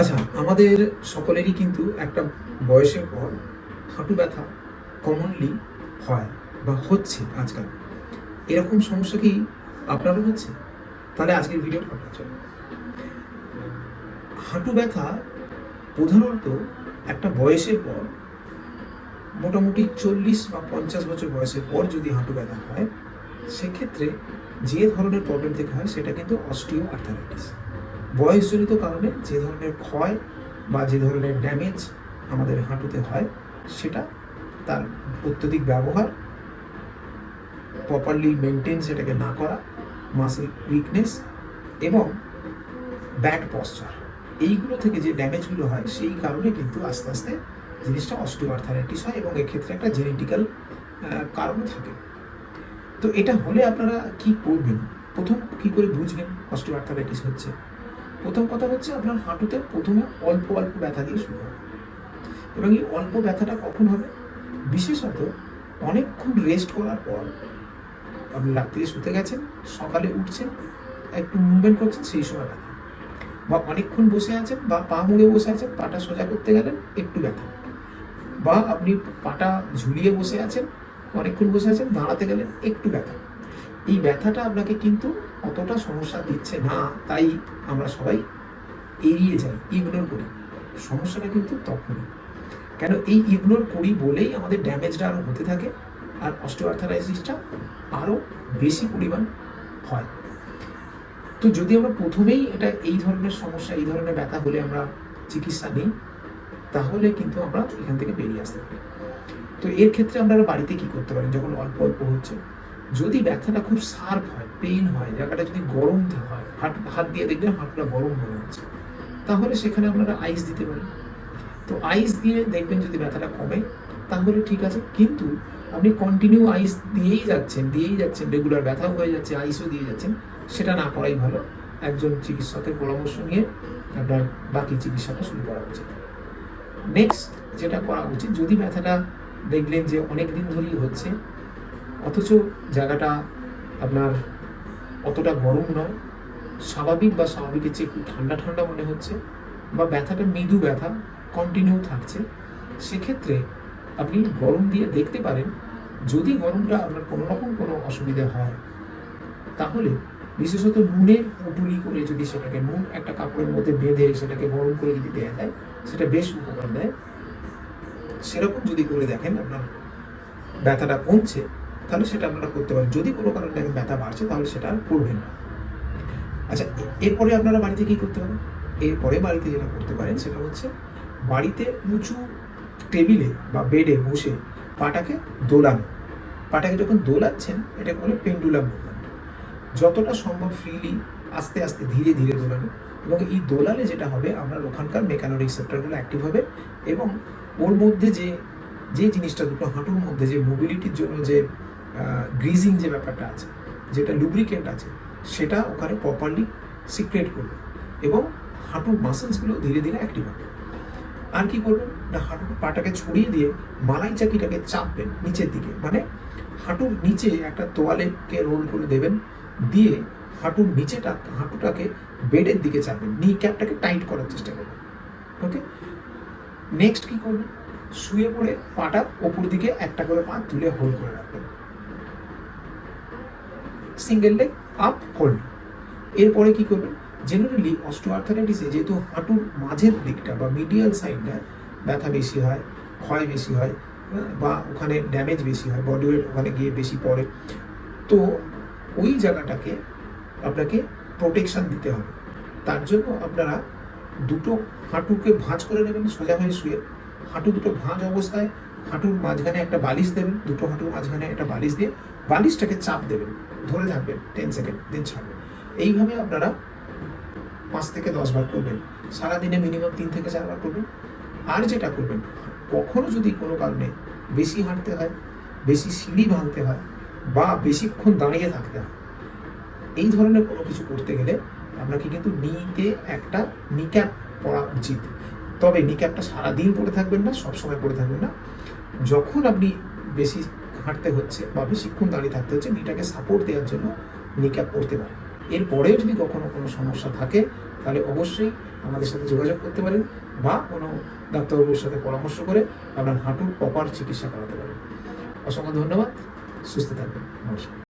আচ্ছা, আমাদের সকলেরই কিন্তু একটা বয়সের পর হাঁটু ব্যথা কমনলি হয় বা হচ্ছে আজকাল। এরকম সমস্যা কি আপনারও হচ্ছে? তাহলে আজকের ভিডিওটা আপনার জন্য। হাঁটু ব্যথা প্রধানত একটা বয়সের পর, মোটামুটি ৪০ বা ৫০ বছর বয়সের পর যদি হাঁটু ব্যথা হয়, সেক্ষেত্রে যে ধরনের প্রবলেম থেকে হয় সেটা কিন্তু অস্টিও আর্থারাইটিস। বয়সজনিত কারণে যে ধরনের ক্ষয় বা যে ধরনের ড্যামেজ আমাদের হাঁটুতে হয়, সেটা তার অত্যধিক ব্যবহার, প্রপারলি মেনটেন সেটাকে না করা, মাসেল উইকনেস এবং ব্যাড পশ্চার, এইগুলো থেকে যে ড্যামেজগুলো হয় সেই কারণে কিন্তু আস্তে আস্তে জিনিসটা অস্টিওআর্থারাইটিস হয় এবং এক্ষেত্রে একটা জেনেটিক্যাল কারণও থাকে। তো এটা হলে আপনারা কি করবেন? প্রথম কি করে বুঝবেন অস্টিওআর্থারাইটিস হচ্ছে? প্রথম কথা হচ্ছে, আপনার হাঁটুতে প্রথমে অল্প অল্প ব্যথা দিয়ে শুরু হবে এবং এই অল্প ব্যথাটা কখন হবে? বিশেষত অনেকক্ষণ রেস্ট করার পর, আপনি রাত্রে শুতে গেছেন, সকালে উঠছেন, একটু মুভমেন্ট করছেন, সেই সময় ব্যথা। বা অনেকক্ষণ বসে আছেন বা পা মুড়ে বসে আছেন, পাটা সোজা করতে গেলেন, একটু ব্যথা। বা আপনি পাটা ঝুলিয়ে বসে আছেন, অনেকক্ষণ বসে আছেন, দাঁড়াতে গেলেন, একটু ব্যথা। এই ব্যথাটা আপনাকে কিন্তু অতটা সমস্যা দিচ্ছে না, তাই আমরা সবাই এড়িয়ে যাই, ইগনোর করি। সমস্যাটা কিন্তু তখনই, কেন এই ইগনোর করি বলেই আমাদের ড্যামেজটা আরও হতে থাকে আর অস্টিওআর্থারাইটিসটা আরও বেশি পরিমাণ হয়। তো যদি আমরা প্রথমেই এটা এই ধরনের সমস্যা, এই ধরনের ব্যথা হলে আমরা চিকিৎসা নিই, তাহলে কিন্তু আমরা এখান থেকে বেরিয়ে আসতে পারি। তো এর ক্ষেত্রে আপনারা বাড়িতে কি করতে পারেন? যখন অল্প অল্প হচ্ছে, যদি ব্যথাটা খুব শার্প হয়, পেইন হয়, জায়গাটা যদি গরম হয়, হাত দিয়ে দেখবেন হাতটা গরম মনে হচ্ছে, তাহলে সেখানে আপনারা আইস দিতে পারেন। তো আইস দিয়ে দেখবেন যদি ব্যথাটা কমে, তাহলে ঠিক আছে। কিন্তু আপনি কন্টিনিউ আইস দিয়েই যাচ্ছেন, রেগুলার ব্যথাও হয়ে যাচ্ছে, আইসও দিয়ে যাচ্ছেন, সেটা না করাই ভালো। একজন চিকিৎসকের পরামর্শ নিয়ে আপনার বাকি চিকিৎসাটা শুরু করা উচিত। নেক্সট যেটা করা উচিত, যদি ব্যথাটা দেখলেন যে অনেক দিন ধরেই হচ্ছে, অথচ জায়গাটা আপনার অতটা গরম নয়, স্বাভাবিক বা স্বাভাবিকের চেয়ে একটু ঠান্ডা ঠান্ডা মনে হচ্ছে, বা ব্যথাটা মৃদু ব্যথা কন্টিনিউ থাকছে, সেক্ষেত্রে আপনি গরম দিয়ে দেখতে পারেন। যদি গরমটা আপনার কোনো রকম কোনো অসুবিধা হয়, তাহলে বিশেষত নুনের পুঁটুলি করে যদি সেটাকে, নুন একটা কাপড়ের মধ্যে বেঁধে সেটাকে গরম করে যদি দেওয়া যায়, সেটা বেশ উপকার দেয়। সেরকম যদি করে দেখেন আপনার ব্যথাটা কমছে, তাহলে সেটা আপনারা করতে পারেন। যদি কোনো কারণে দেখেন ব্যথা বাড়ছে, তাহলে সেটা আর করবেন না। আচ্ছা, এরপরে আপনারা বাড়িতে কি করতে পারেন? এরপরে বাড়িতে যেটা করতে পারেন সেটা হচ্ছে, বাড়িতে উঁচু টেবিলে বা বেডে বসে পাটাকে দোলানো। পাটাকে যখন দোলাচ্ছেন, এটাকে বলে পেন্ডুলাম মুভমেন্ট। যতটা সম্ভব ফ্রিলি, আস্তে আস্তে, ধীরে ধীরে দোলানো। এবং এই দোলালে যেটা হবে, আপনার ওখানকার মেকানো রিসেপ্টরগুলো অ্যাক্টিভ হবে এবং ওর মধ্যে যে যে জিনিসটা, দুটো হাঁটুর মধ্যে যে মোবিলিটির জন্য যে গ্রিজিং যে ব্যাপারটা আছে, যেটা লুব্রিকেন্ট আছে, সেটা ওখানে প্রপারলি সিক্রেট করবে এবং হাঁটুর মাসেলসগুলো ধীরে ধীরে অ্যাক্টিভ হবে। আর কি করবেন না, হাঁটুর পাটাকে ছড়িয়ে দিয়ে মালাই চাকিটাকে চাপবেন নিচের দিকে, মানে হাঁটুর নিচে একটা তোয়ালেকে রোল করে দেবেন, দিয়ে হাঁটুটাকে বেডের দিকে চাপবেন, নি ক্যাপটাকে টাইট করার চেষ্টা করবেন। ওকে, নেক্সট কি করবেন? শুয়ে পড়ে পাটা ওপর দিকে একটা করে পা তুলে হোল্ড করে রাখবেন, সিঙ্গেল লেগ আপ হোল্ড। এরপরে কি করবেন? জেনারেলি অস্টিওআর্থারাইটিসে যেহেতু হাঁটুর মাঝের দিকটা বা মিডিয়াল সাইডটা ব্যথা বেশি হয়, ক্ষয় বেশি হয়, বা ওখানে ড্যামেজ বেশি হয়, বডি ওয়েট ওখানে গিয়ে বেশি পড়ে, তো ওই জায়গাটাকে আপনাকে প্রোটেকশন দিতে হবে। তার জন্য আপনারা দুটো হাঁটুকে ভাঁজ করে নেবেন, সোজা হয়ে শুয়ে হাঁটু দুটো ভাঁজ অবস্থায় হাঁটুর মাঝখানে একটা বালিশ দেবেন, দুটো হাঁটুর মাঝখানে একটা বালিশ দিয়ে বালিশটাকে চাপ দেবেন, ধরে থাকবেন 10 সেকেন্ড, দেন ছাড়বেন। এইভাবে আপনারা 5 থেকে 10 বার করবেন, সারাদিনে মিনিমাম 3 থেকে 4 বার করবেন। আর যেটা করবেন, কখনো যদি কোনো কারণে বেশি হাঁটতে হয়, বেশি সিঁড়ি ভাঙতে হয়, বা বেশিক্ষণ দাঁড়িয়ে থাকতে হয়, এই ধরনের কোনো কিছু করতে গেলে আপনাকে কিন্তু নিতে একটা নিক্যাপ পরা উচিত। তবে নিক্যাপটা সারাদিন পরে থাকবেন না, সবসময় পরে থাকবেন না। যখন আপনি বেশি হাঁটতে হচ্ছে বা বেশিক্ষণ দাঁড়িয়ে থাকতে হচ্ছে, নিটাকে সাপোর্ট দেওয়ার জন্য নিক্যাপ পরতে পারেন। এরপরেও যদি কখনো কোনো সমস্যা থাকে তাহলে অবশ্যই আমাদের সাথে যোগাযোগ করতে পারেন বা কোনো ডাক্তারবাবুর সাথে পরামর্শ করে আপনার হাঁটুর প্রপার চিকিৎসা করাতে পারেন। অসংখ্য ধন্যবাদ, সুস্থ থাকবেন, নমস্কার।